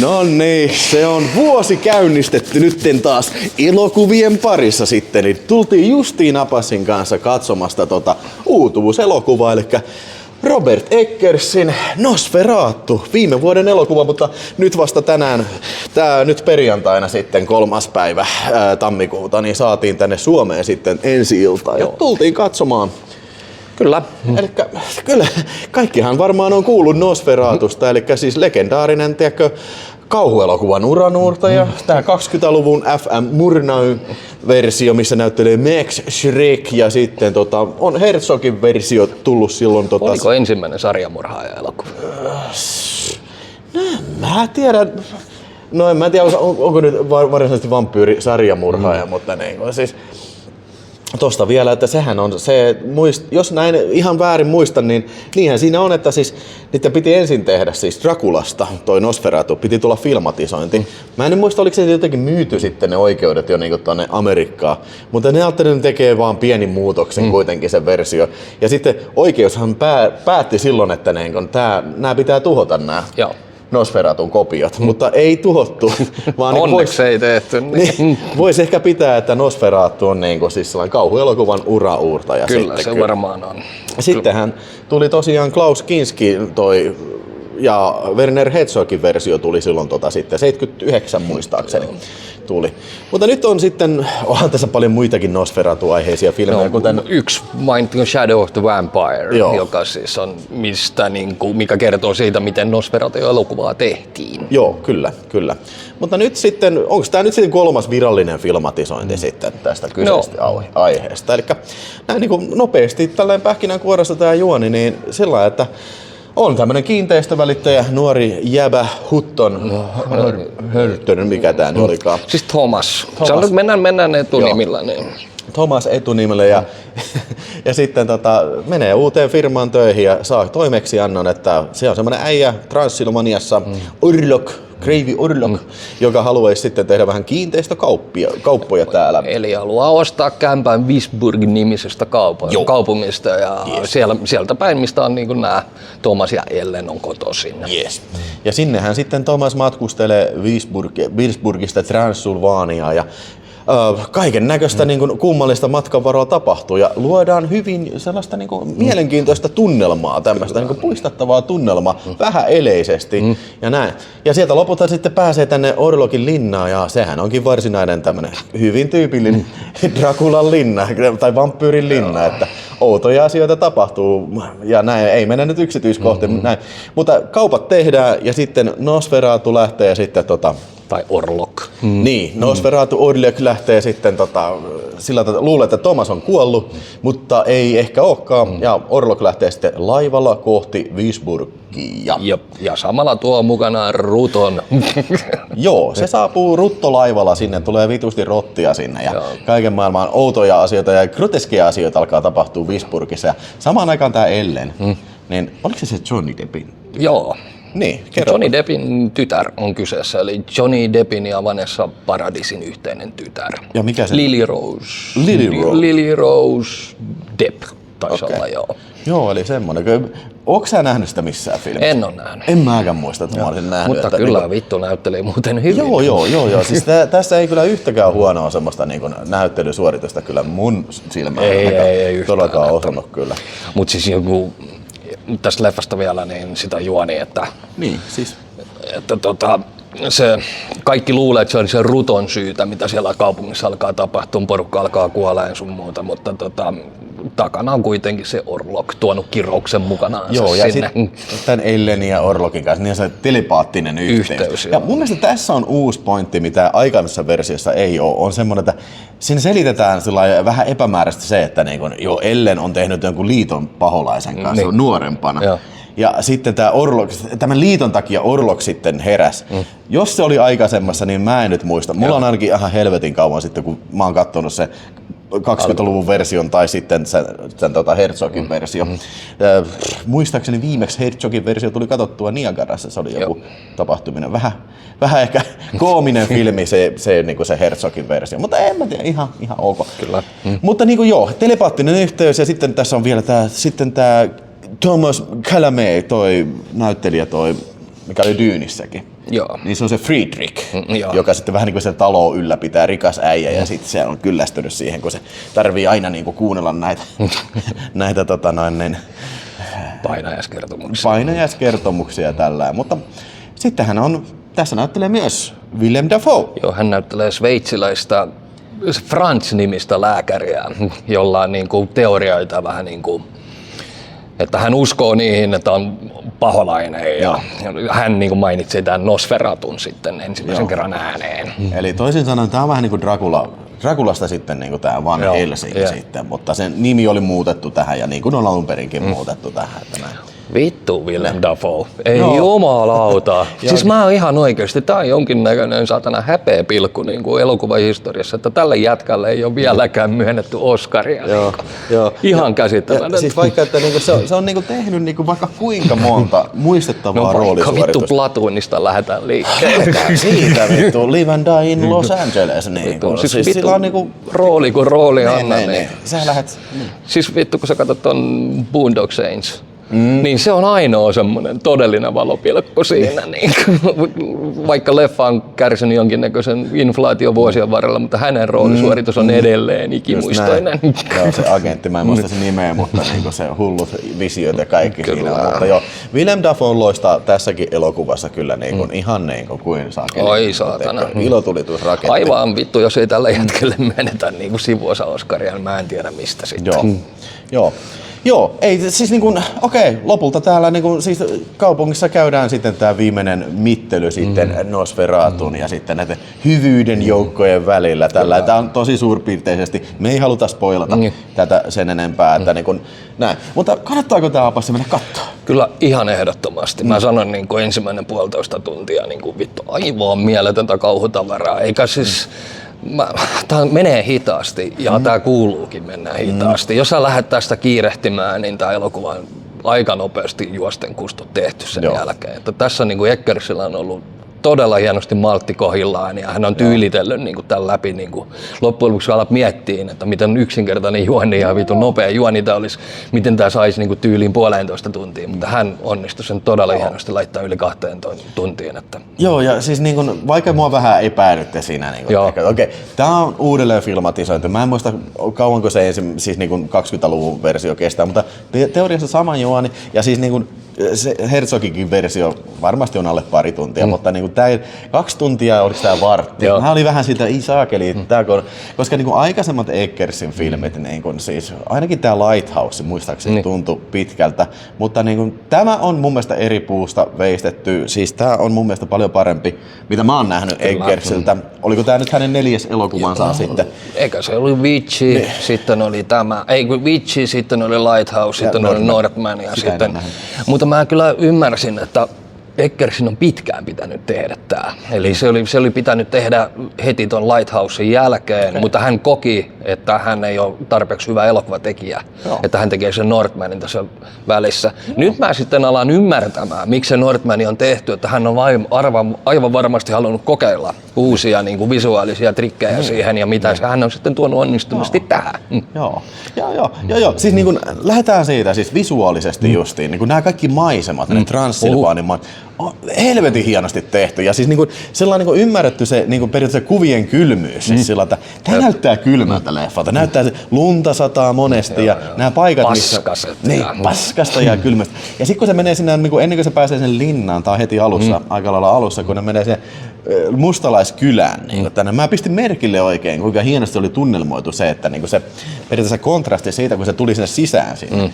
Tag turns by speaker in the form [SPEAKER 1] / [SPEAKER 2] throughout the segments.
[SPEAKER 1] No niin, se on vuosi käynnistetty nytten taas elokuvien parissa sitten. Niin tultiin justiin Apasin kanssa katsomasta uutuuselokuvaa, eli Robert Eggersin Nosferatu, viime vuoden elokuva, mutta nyt vasta tänään, nyt perjantaina sitten 3. päivä tammikuuta, niin saatiin tänne Suomeen sitten ensi-iltaan ja tultiin katsomaan.
[SPEAKER 2] Kyllä.
[SPEAKER 1] Elikkä kyllä, kaikkihan varmaan on kuullut Nosferatusta, eli siis legendaarinen, tiedätkö, kauhuelokuvan uranuurtaja. Tää 20-luvun FM Murnau-versio, missä näyttelee Max Schreck, ja sitten on Herzogin versio tullut silloin.
[SPEAKER 2] Oliko ensimmäinen sarjamurhaaja-elokuva?
[SPEAKER 1] Mä tiedän. No en mä tiedä, onko nyt varsinaisesti vampyyri-sarjamurhaaja, mutta niin, siis tosta vielä, että sehän on se, jos näin ihan väärin muistan, niin niinhän siinä on, että siis niitä piti ensin tehdä siis Draculasta, toi Nosferatu, piti tulla filmatisointi. Mä en muista, oliko se jotenkin myyty sitten ne oikeudet jo niinku tonne Amerikkaan, mutta ne ajattelin tekee vaan pieni muutoksen kuitenkin sen versio. Ja sitten oikeushan päätti silloin, että nämä pitää tuhota nämä.
[SPEAKER 2] Joo.
[SPEAKER 1] Nosferatun kopiot, mutta ei tuhottu. Vaan
[SPEAKER 2] onneksi ei tehty.
[SPEAKER 1] Niin, voisi ehkä pitää, että Nosferatu on siis sellainen kauhuelokuvan ura-uurtaja.
[SPEAKER 2] Kyllä, se varmaan on.
[SPEAKER 1] Sittenhän tuli tosiaan Klaus Kinski ja Werner Herzogin versio tuli silloin sitten 79 muistaakseni tuli. Mutta nyt on sitten, onhan tässä paljon muitakin Nosferatu-aiheisia filmejä.
[SPEAKER 2] Yksi mainittu Shadow of the Vampire, joka siis on mikä kertoo siitä, miten Nosferatu-elokuvaa tehtiin.
[SPEAKER 1] Joo, kyllä. Mutta nyt sitten, onko tämä nyt sitten 3. virallinen filmatisointi sitten tästä kyseisestä aiheesta? Eli näin nopeasti tällainen pähkinänkuoressa tämä juoni, niin sillä että on tämmönen kiinteistövälittäjä, nuori jäbä Hutton Hörtön, mikä tää nyt olikaan.
[SPEAKER 2] Siis Thomas. Mennään etunimillä. Niin.
[SPEAKER 1] Thomas etunimellä ja sitten menee uuteen firmaan töihin ja saa toimeksiannon, että se on semmoinen äijä Transylvaniassa, Kreivi Orlok, joka haluaisi sitten tehdä vähän kiinteistökauppoja täällä.
[SPEAKER 2] Eli haluaa ostaa kämpän Wisburgin nimisestä kaupungista ja sieltä päin, mistä on nämä Thomas ja Ellen on kotoisin.
[SPEAKER 1] Yes. Ja sinnehän sitten Thomas matkustelee Wisburgista Transylvaniaan ja kaiken näköistä kummallista matkanvaroa tapahtuu ja luodaan hyvin sellaista mielenkiintoista tunnelmaa, tämmöistä puistattavaa tunnelmaa, vähän eleisesti ja näin. Ja sieltä lopulta sitten pääsee tänne Orlokin linnaan ja sehän onkin varsinainen tämmöinen hyvin tyypillinen Draculan linna tai vampyyrin linna, että outoja asioita tapahtuu ja näin, ei mennä nyt yksityiskohtiin, näin. Mutta kaupat tehdään ja sitten Nosferatu lähtee sitten
[SPEAKER 2] tai Orlok.
[SPEAKER 1] Niin, Nosferatu Orlok lähtee sitten sillä luulee, että Thomas on kuollut, mutta ei ehkä olekaan. Ja Orlok lähtee sitten laivalla kohti Wisburgia.
[SPEAKER 2] Ja samalla tuo mukanaan Ruton.
[SPEAKER 1] Joo, se saapuu ruttolaivalla sinne, tulee vitusti rottia sinne ja kaiken maailman outoja asioita ja groteskeja asioita alkaa tapahtua Wisburgissa. Ja samaan aikaan tää Ellen, niin oliko se Johnny Deppin?
[SPEAKER 2] Joo.
[SPEAKER 1] Niin,
[SPEAKER 2] Johnny Deppin tytär on kyseessä, eli Johnny Deppin ja Vanessa Paradisin yhteinen tytär.
[SPEAKER 1] Ja mikä se?
[SPEAKER 2] Lily Rose Depp taisi olla, joo.
[SPEAKER 1] Joo, eli semmoinen. Ootko sä nähnyt sitä missään filmissä?
[SPEAKER 2] En ole nähnyt.
[SPEAKER 1] En mäkään muista, että mä olisin nähnyt.
[SPEAKER 2] Mutta kyllä vittu näyttelee muuten hyvin.
[SPEAKER 1] Joo. Siis tässä ei kyllä yhtäkään huonoa semmoista näyttelysuoritusta kyllä mun silmään.
[SPEAKER 2] Ei
[SPEAKER 1] todellakaan osunut kyllä.
[SPEAKER 2] Mutta siis tästä leffasta vielä niin sitä juoni, että
[SPEAKER 1] niin, siis
[SPEAKER 2] että se kaikki luulee, että se on se Ruton syytä, mitä siellä kaupungissa alkaa tapahtua, porukka alkaa kuoleen sun muuta, mutta takana on kuitenkin se Orlok tuonut kirouksen mukanaan.
[SPEAKER 1] Joo, ja
[SPEAKER 2] sinne.
[SPEAKER 1] sitten tämän Ellenin ja Orlokin kanssa, niin se telepaattinen yhteys. Ja mun mielestä tässä on uusi pointti, mitä aikaisemmassa versiossa ei ole, on semmoinen, että siinä selitetään vähän epämääräisesti se, että Ellen on tehnyt jonkun liiton paholaisen kanssa nuorempana. Ja. Ja sitten tämän liiton takia Orlok sitten heräsi. Jos se oli aikaisemmassa, niin mä en nyt muista. Mulla on ainakin ihan helvetin kauan sitten, kun mä oon katsonut se 20-luvun version tai sitten sen Herzogin versio. Muistaakseni viimeksi Herzogin versio tuli katsottua Niagarassa, se oli joku tapahtuminen. Vähän ehkä koominen filmi se Herzogin versio, mutta en mä tiedä, ihan ok.
[SPEAKER 2] Kyllä.
[SPEAKER 1] Mutta telepaattinen yhteys ja sitten tässä on vielä tää Thomas Chalamet, toi näyttelijä, mikä oli Dyynissäkin.
[SPEAKER 2] Joo.
[SPEAKER 1] niin se on se Friedrich,
[SPEAKER 2] Joo.
[SPEAKER 1] joka sitten vähän niin kuin se talo ylläpitää, rikas äijä, ja sitten se on kyllästynyt siihen, kun se tarvii aina niin kuin kuunnella näitä painajaiskertomuksia tällä. Mutta sittenhän on, tässä näyttelee myös Willem Dafoe.
[SPEAKER 2] Joo, hän näyttelee sveitsiläistä Franz-nimistä lääkäriä, jolla on niin kuin teorioita vähän niin kuin, että hän uskoo niihin, että on paholainen ja hän niin kuin mainitsi tämän Nosferatun sitten ensimmäisen kerran ääneen.
[SPEAKER 1] Eli toisin sanoen tämä on vähän niin kuin Draculasta sitten niin kuin tämä Van Helsing sitten, mutta sen nimi oli muutettu tähän ja niin kuin on alun perinkin muutettu tähän.
[SPEAKER 2] Vittu Willem Dafoe. Ei jumalauta. Siis mä oon ihan oikeesti, tää on jonkinnäköinen saatana häpeäpilkku niin kuin elokuvahistoriassa, että tälle jätkälle ei ole vieläkään myönnetty Oscaria.
[SPEAKER 1] Joo.
[SPEAKER 2] Ihan käsittämätöntä.
[SPEAKER 1] Siis vaikka, että niinku se on niinku tehnyt niinku vaikka kuinka monta muistettavaa roolisuoritusta.
[SPEAKER 2] Vaikka vittu Platoonista lähdetään liikkeelle.
[SPEAKER 1] Siitä vittu, Live and Die in Los Angeles. Niinku.
[SPEAKER 2] Siis
[SPEAKER 1] vittu,
[SPEAKER 2] sillä on niinku rooli kuin rooli anna. Niin.
[SPEAKER 1] Sä lähet.
[SPEAKER 2] Siis vittu kun sä katsot ton Boondock Saints. Niin se on ainoa semmoinen todellinen valopilkku siinä. Niin. Vaikka leffa on kärsinyt jonkinnäköisen inflaation vuosien varrella, mutta hänen roolisuoritus on edelleen ikimuistoinen.
[SPEAKER 1] Joo, se agentti, mä en muista sen nimeä, mutta niinku se hullut visiot ja kaikki kyllä. Siinä. Mutta joo, Willem Dafoe loistaa tässäkin elokuvassa kyllä niinku, ihan niinku kuin saakeli.
[SPEAKER 2] Oi saatana.
[SPEAKER 1] Ilotulitusraketti.
[SPEAKER 2] Aivan vittu, jos ei tällä hetkellä myönnetä niinku sivuosa Oscaria, niin mä en tiedä mistä sitten.
[SPEAKER 1] Joo, ei siis niin kuin, okei, lopulta täällä niin kuin, siis kaupungissa käydään sitten tämä viimeinen mittely sitten Nosferatun ja sitten näiden hyvyyden joukkojen välillä. Tämä on tosi suurpiirteisesti, me ei haluta spoilata tätä sen enempää, että niin kuin, näin. Mutta kannattaako tämä Apassi mennä katsomaan? Kyllä
[SPEAKER 2] ihan ehdottomasti. Mä sanon niin kuin ensimmäinen 1,5 tuntia niin kuin vittu aivan mieletöntä kauhutavaraa, eikä siis tää menee hitaasti ja tää kuuluukin mennä hitaasti. Jos sä lähdet tästä kiirehtimään, niin tää elokuva on aika nopeasti juosten kustot tehty sen jälkeen. Että tässä niin kuin Eckersillä on ollut todella hienosti maltti kohillaan ja hän on tyylitellyt niin kuin tämän läpi. Niin kuin loppujen lopuksi alat miettiä, että miten yksinkertainen juoni ja vitun nopea juoni tämä olisi, miten tämä saisi niin kuin tyyliin 1,5 tuntia, mutta hän onnistui sen todella hienosti laittaa yli 2 tuntiin. Että.
[SPEAKER 1] Joo, ja siis niin kuin, vaikka mua vähän epäilytte siinä, niin okei, tämä on uudelleen filmatisointi. Mä en muista kauanko se siis niin kuin 20-luvun versio kestää, mutta teoriassa sama juoni ja siis niin kuin, se Herzogikin versio varmasti on alle pari tuntia, mutta niin tämä 2 tuntia, oliko tämä vartti? Mä olin vähän siitä, ei saakeli, koska niin kuin aikaisemmat Eckersin filmit, niin kuin, siis, ainakin tämä Lighthouse muistaakseni tuntui pitkältä, mutta niin kuin, tämä on mun mielestä eri puusta veistetty, siis tämä on mun mielestä paljon parempi, mitä mä oon nähnyt Eckersiltä. Oliko tämä nyt hänen 4. elokuvansa sitten?
[SPEAKER 2] Eikä se oli Witchi, sitten oli tämä, Witchi, sitten oli Lighthouse, sitten oli Northman ja sitten, mutta mä kyllä ymmärsin, että Eckersin on pitkään pitänyt tehdä tämä. Eli se oli pitänyt tehdä heti ton Lighthousen jälkeen, mutta hän koki, että hän ei ole tarpeeksi hyvä elokuvatekijä, että hän tekee sen Northmanin tässä välissä. Nyt mä sitten alan ymmärtämään, miksi se Northman on tehty, että hän on aivan varmasti halunnut kokeilla uusia niin kuin visuaalisia trikkejä siihen ja mitä hän on sitten tuonut onnistumasti tähän.
[SPEAKER 1] Joo. Siis niin kun, lähdetään siitä siis visuaalisesti justiin, niin kun nämä kaikki maisemat, ne Transsilvaanin on helvetin hienosti tehty ja siis niinku sellainen niinku ymmärretty se niinku periaatteessa kuvien kylmyys, siis sillä että tää näyttää kylmältä leffalta, näyttää se lunta sataa monesti ja nämä paikat missä paskasta ja kylmästä. Ja sitten kun se menee sinne niinku ennen kuin se pääsee sen linnaan, tää on heti alussa, aika lailla alussa, kun ne menee sinne mustalaiskylään niin tänne. Mä pistin merkille oikein, kuinka hienosti oli tunnelmoitu se, että niinku se periaatteessa kontrasti siitä, kun se tuli sinne sisään sinne.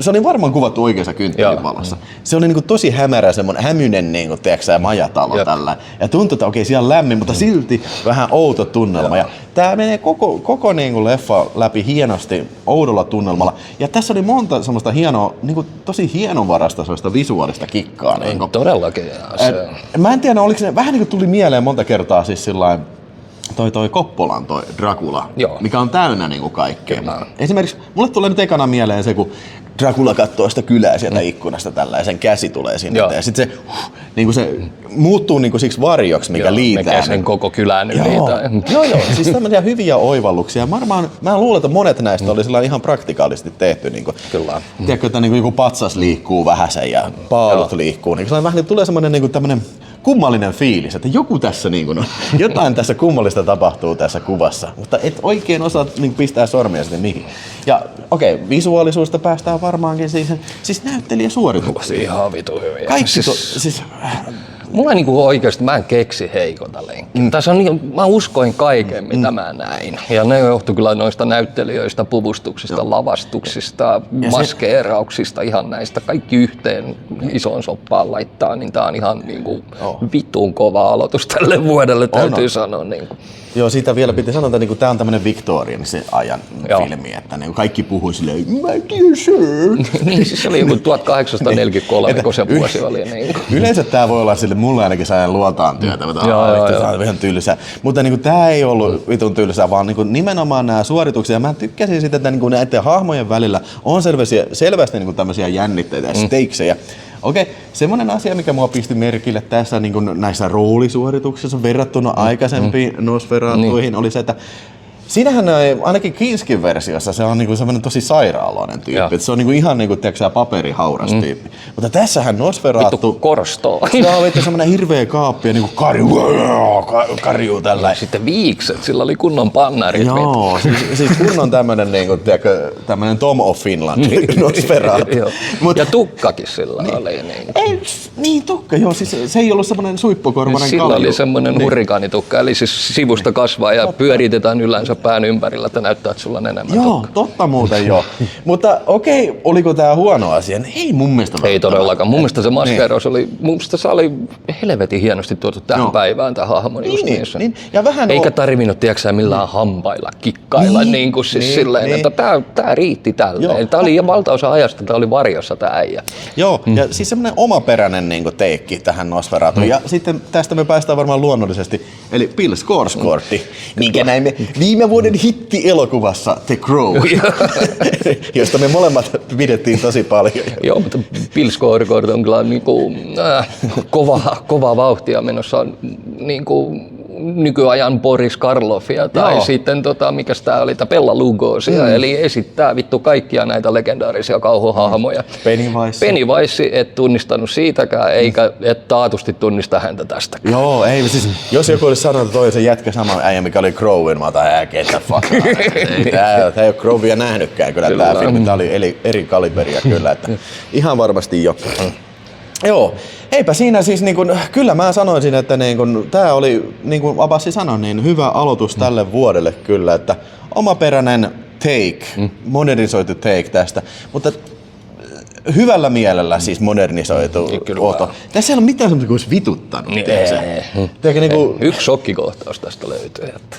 [SPEAKER 1] Se oli varmaan kuvattu oikeassa kynttilin valossa. Se oli niinku tosi hämärä, semmoinen hämyinen niinku, tiedätkö, majatalo tällä. Ja tuntui, että okei, siellä on lämmin, mutta silti vähän outo tunnelma. Ja tää menee koko niinku leffa läpi hienosti, oudolla tunnelmalla. Ja tässä oli monta semmoista hienoa, niinku tosi hienovarasta semmoista visuaalista kikkaa. Niinku.
[SPEAKER 2] Todellakin.
[SPEAKER 1] Mä en tiedä, oliko se vähän niinku tuli mieleen monta kertaa siis sillain toi Coppolan toi Dracula, mikä on täynnä niinku kaikkea. Esimerkiksi mulle tulee nyt ekana mieleen se, kun Dracula katsoo sitä kylää sieltä ikkunasta tällä ja sen käsi tulee sinne. Ja sitten se, niinku se muuttuu niinku siksi varjoksi, mikä liitää.
[SPEAKER 2] Mikä sen koko kylän liitää.
[SPEAKER 1] Joo, siis tämmöisiä hyviä oivalluksia. Mä luulen, että monet näistä oli sillä ihan praktikaalisesti tehty. Niinku,
[SPEAKER 2] kyllä.
[SPEAKER 1] Tiedätkö, että niinku joku patsas liikkuu vähäsen ja paalut liikkuu. Niin vähän tulee semmoinen niinku tämmöinen kummallinen fiilis, että joku tässä niin kuin on, jotain tässä kummallista tapahtuu tässä kuvassa, mutta et oikein osaa niin pistää sormia sitten mihin. Ja okei, visuaalisuudesta päästään varmaankin siis näyttelijäsuorituksiin.
[SPEAKER 2] Ihan vitu hyviä.
[SPEAKER 1] Kaikki
[SPEAKER 2] siis mulla niinku oikeesti, mä en keksi heikota lenkkiä. Tässä on niin, mä uskoin kaiken, mitä mä näin. Ja ne johtui kyllä noista näyttelijöistä, puvustuksista, lavastuksista, maskeerauksista, ihan näistä. Kaikki yhteen isoon soppaan laittaa, niin tää on ihan niinku vittuun kova aloitus tälle vuodelle, täytyy sanoa. Niinku.
[SPEAKER 1] Joo, siitä vielä piti sanoa, että tämä on tämmöinen Victorian se ajan filmi, että niin kaikki puhuu silleen, mä tiedän.
[SPEAKER 2] Niin, siis se oli joku 1843, kun se vuosi oli. Niin.
[SPEAKER 1] Yleensä tämä voi olla sille, mulle ainakin sellainen luotaan työtä, mutta tämä on ihan tylsää. Mutta niin tämä ei ollut vitun tylsää, vaan niin nimenomaan nämä suoritukset. Ja mä tykkäsin siitä, että niin näiden hahmojen välillä on selvästi niin tämmöisiä jännitteitä ja stakesejä. Okei, semmoinen asia, mikä mua pisti merkille tässä niin näissä roolisuorituksissa verrattuna aikaisempiin Nosferatuihin, oli se, että siinähän ainakin Kinskin versiossa se on niinku semmoinen tosi sairaaloinen tyyppi. Se on niinku ihan niinku paperihauras tyyppi. Mutta tässähän Nosferatu...
[SPEAKER 2] Vittu korstoo.
[SPEAKER 1] Se on vittu semmoinen hirveä kaappi ja niinku karjuu tällä.
[SPEAKER 2] Sitten viikset, sillä oli kunnon pannarit.
[SPEAKER 1] Joo, siis kunnon tämmönen niinku, tiedätkö, tämmönen Tom of Finland Nosferatu.
[SPEAKER 2] Ja tukkakin sillä oli.
[SPEAKER 1] Niin tukka, joo, siis se ei ollut semmoinen suippokorvainen
[SPEAKER 2] sillä
[SPEAKER 1] kalju.
[SPEAKER 2] oli semmoinen hurrikaanitukka, eli siis sivusta kasvaa ja pyöritetään yleensä pään ympärillä, että näyttää, että sulla on enemmän tukka.
[SPEAKER 1] Totta muuten joo. Mutta okei, oliko tää huono asia? Ei mun mielestä.
[SPEAKER 2] Ei todellakaan. Mun mielestä se maskeeraus oli, mun mielestä se oli helvetin hienosti tuotu tähän päivään, tämä hahmo just niissä.
[SPEAKER 1] Niin. Ja vähän
[SPEAKER 2] eikä tarvinnut, tiedätkö millään hampailla kikkailla, niin kuin siis silleen, että tää riitti tälleen. Tää oli valtaosa ajasta, tää oli varjossa tää äijä.
[SPEAKER 1] Joo, ja siis semmoinen omaperäinen niin teikki tähän Nosferatuun. Ja sitten tästä me päästään varmaan luonnollisesti, eli Bill Skarsgård, minkä näimme viime vuoden hitti-elokuvassa The Crow, josta me molemmat pidettiin tosi paljon.
[SPEAKER 2] Joo, mutta Bill Skarsgård on kyllä niinku, kova vauhtia menossa niinku nykyajan Boris Karloffia tai sitten mikäs tää oli, Bela Lugosia, eli esittää vittu kaikkia näitä legendaarisia kauhuhahmoja. Pennywise et tunnistanut siitäkään, eikä et taatusti tunnista häntä tästä.
[SPEAKER 1] Joo, ei siis, jos joku olisi sanonut, että toi se jätkä sama äijä, mikä oli Crowin, mä otan get the fuck. Tää ei ole Crowia nähnytkään kyllä tää filmi, tää oli eri kaliberia kyllä, että ihan varmasti jo. Joo, eipä siinä siis kyllä mä sanoisin, että tää oli, niin kuin Abassi sanoi, niin hyvä aloitus tälle vuodelle kyllä, että omaperäinen take, modernisoitu take tästä, mutta hyvällä mielellä siis modernisoitu Otto. Tässä ei ole mitään semmoista, kun olisi vituttanut.
[SPEAKER 2] Yksi shokkikohtaus tästä löytyy. Että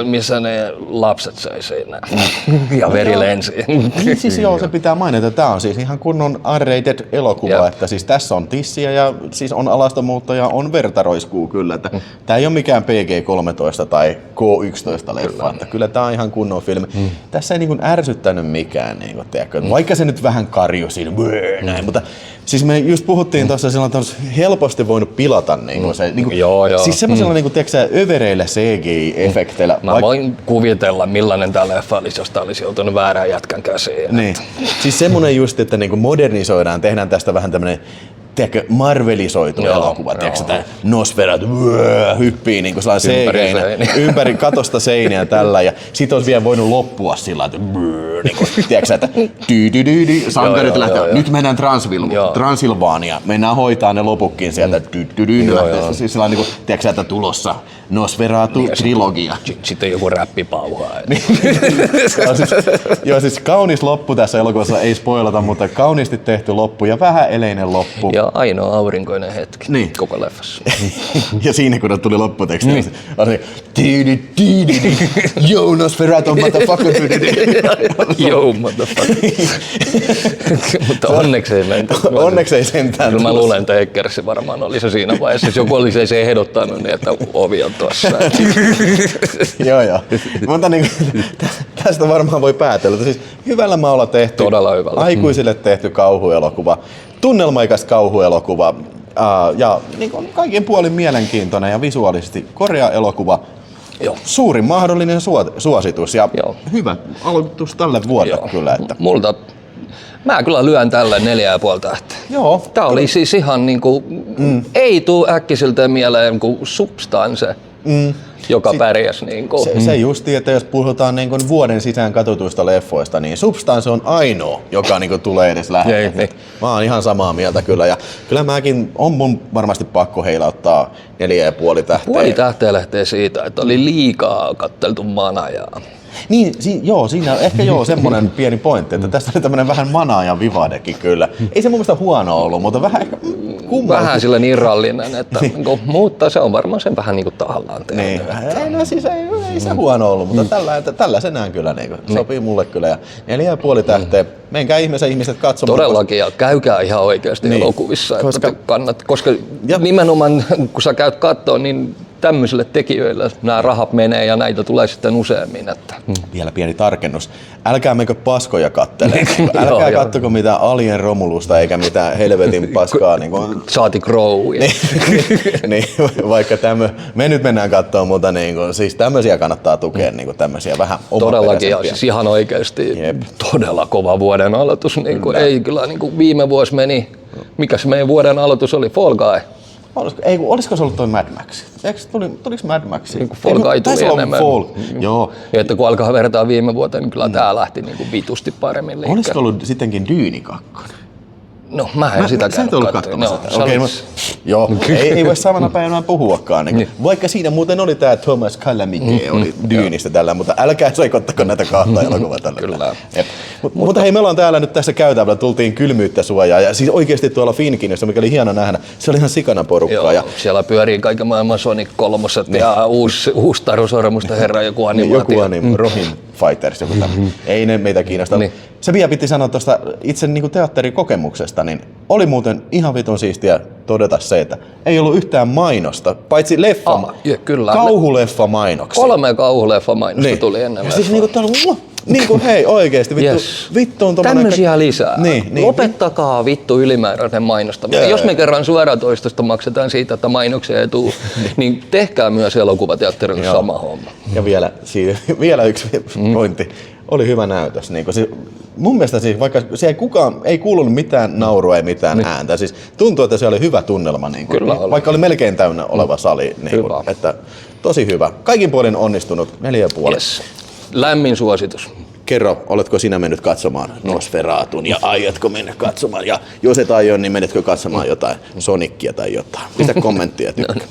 [SPEAKER 2] missä ne lapset söi siinä ja veri lensi.
[SPEAKER 1] Niin siis se pitää mainita. Tämä on siis ihan kunnon R-rated elokuva. Että siis tässä on tissiä ja siis on alastomuutta ja on vertaroiskuu kyllä. Että tämä ei ole mikään PG-13 tai K-11 leffa. Että kyllä tämä on ihan kunnon filmi. Tässä ei ärsyttänyt mikään. Vaikka se nyt vähän siinä, näin, mutta siis me just puhuttiin tuossa silloin, että olisi helposti voinut pilata siis semmoisella övereillä CGI-efekteillä.
[SPEAKER 2] Mä voin kuvitella, millainen tää leffa olisi, jos tää olisi joutunut väärään jätkän käsiin.
[SPEAKER 1] Niin. Siis semmoinen just, että modernisoidaan, tehdään tästä vähän tämmönen marvelisoitu elokuva, tämä Nosferatu hyppii niin ympäri katosta seiniä tällä ja sit olisi vielä voinut loppua sillä että sankarit lähtee, nyt mennään Transilvania, mennään hoitaa ne lopukkin sieltä, siis sillä niin että tulossa Nosferatu-trilogia.
[SPEAKER 2] Sitten joku räppi pauhaa.
[SPEAKER 1] Joo, siis kaunis loppu tässä elokuvassa, ei spoilata, mutta kauniisti tehty loppu ja vähän eleinen loppu.
[SPEAKER 2] Ja ainoa aurinkoinen hetki koko leffassa.
[SPEAKER 1] Ja siinä kun tuli lopputeksti, on se Yo, Nosferatu, motherfucker.
[SPEAKER 2] Yo, motherfucker. Mutta onneksi ei menty.
[SPEAKER 1] Onneksi ei sentään.
[SPEAKER 2] Kyllä mä luulen, että Eckersi varmaan oli se siinä vaiheessa. Jos joku olisi se ehdottanut, niin että ovi on tuossa.
[SPEAKER 1] Joo. Mutta tästä varmaan voi päätellä. Siis hyvällä maalla tehty.
[SPEAKER 2] Todella hyvällä.
[SPEAKER 1] Aikuisille tehty kauhuelokuva. Tunnelmaikas kauhuelokuva. Ja kaikin puolin mielenkiintoinen ja visuaalisesti korjaa elokuva. Joo. Suurin mahdollinen suositus ja hyvä aloitus tälle vuodelle kyllä. Että.
[SPEAKER 2] Multa Mä kyllä lyön tälle 4,5 tähteä.
[SPEAKER 1] Joo.
[SPEAKER 2] Tää oli siis ihan niinku, ei tuu äkkiseltä mieleen kuin Substance, joka pärjäs niinku.
[SPEAKER 1] Se justi, että jos puhutaan niin kuin vuoden sisään katsotuista leffoista, niin Substance on ainoa, joka niin kuin tulee edes lähelle.
[SPEAKER 2] Niin.
[SPEAKER 1] Mä oon ihan samaa mieltä kyllä. Ja kyllä mäkin on mun varmasti pakko heilauttaa 4,5 tähteä.
[SPEAKER 2] Puoli tähteä lähtee siitä, että oli liikaa katteltu manajaa.
[SPEAKER 1] Niin, siinä on ehkä semmoinen pieni pointti, että tässä oli tämmönen vähän manaa ja vivadekin kyllä. Ei se mun mielestä huono ollut, mutta vähän ehkä kummallista.
[SPEAKER 2] Vähän sillä irrallinen, että mutta se on varmaan sen vähän niinku tahallaan tehnyt.
[SPEAKER 1] Niin. No siis ei se huono ollut, mutta tällaisenään kyllä sopii mulle kyllä. Ja 4,5 tähteä. Menkää ihmiset katsomaan.
[SPEAKER 2] Todellakin, ja käykää ihan oikeasti elokuvissa. Koska nimenomaan kun sä käyt katsoa, niin tämmöisille tekijöille nämä rahat menee ja näitä tulee sitten useammin. Että.
[SPEAKER 1] Vielä pieni tarkennus. Älkää menkö paskoja kattele. Älkää kattoko mitään Alien Romulusta eikä mitään helvetin paskaa.
[SPEAKER 2] Saati Crow.
[SPEAKER 1] Niin, vaikka me nyt mennään katsomaan, mutta siis tämmöisiä kannattaa tukea, tämmöisiä vähän
[SPEAKER 2] todellakin, ja siis ihan oikeasti todella kova vuoden aloitus. Ei kyllä viime vuosi meni. Mikä se meidän vuoden aloitus oli? Fall Guy.
[SPEAKER 1] Olisiko se ollut toi Mad Max? Tuliko Mad Max?
[SPEAKER 2] Fall Guy tuli enemmän.
[SPEAKER 1] Joo.
[SPEAKER 2] Ja että kun alkaa vertaa viime vuoteen, niin kyllä tää lähti vitusti paremmin liikkeelle.
[SPEAKER 1] Olisiko ollut sittenkin Dyyni 2?
[SPEAKER 2] No, mä en sitä käynyt
[SPEAKER 1] katsomaan. Joo, ei voi samana päivänä puhuakaan. Vaikka siinä muuten oli tää Thomas Chalamet oli Dyynistä tällä, mutta älkää sekoittako näitä kahta elokuvaa tällä.
[SPEAKER 2] Kyllä.
[SPEAKER 1] Mutta hei, me ollaan täällä nyt tässä käytävällä, tultiin kylmyyttä suojaa ja siis oikeesti tuolla Finkinissa, mikä oli hieno nähdä, se oli ihan sikana porukkaa.
[SPEAKER 2] Joo, siellä pyörii kaiken maailman Sonic 3 ja uusi Taru Sormusta herra, joku animaatio.
[SPEAKER 1] Rohin Fighters, joku tämmöinen. Ei ne meitä kiinnosta.
[SPEAKER 2] Niin.
[SPEAKER 1] Se vielä piti sanoa tuosta itse teatterikokemuksesta, niin oli muuten ihan vitun siistiä todeta se, että ei ollut yhtään mainosta, paitsi kauhuleffa mainoksia.
[SPEAKER 2] 3 kauhuleffa mainosta tuli ennen leffaa.
[SPEAKER 1] Siis hei oikeesti, vittu on tommonen...
[SPEAKER 2] Tämmöisiä lisää. Lopettakaa vittu ylimääräinen mainostaminen. Jos me kerran suoratoistosta maksetaan siitä, että mainoksia ei tule, niin tehkää myös elokuvateatterille sama homma.
[SPEAKER 1] Ja vielä yksi pointti. Oli hyvä näytös. Mun mielestä vaikka siellä ei kuulunut mitään naurua, ei mitään ääntä. Siis tuntuu, että se oli hyvä tunnelma. Vaikka oli melkein täynnä oleva sali. Että tosi hyvä. Kaikin puolin onnistunut 4,5.
[SPEAKER 2] Yes. Lämmin suositus.
[SPEAKER 1] Kerro, oletko sinä mennyt katsomaan Nosferatun ja aiotko mennä katsomaan? Ja jos et aio, niin menetkö katsomaan jotain Sonicia tai jotain? Pistä kommenttia tykkää.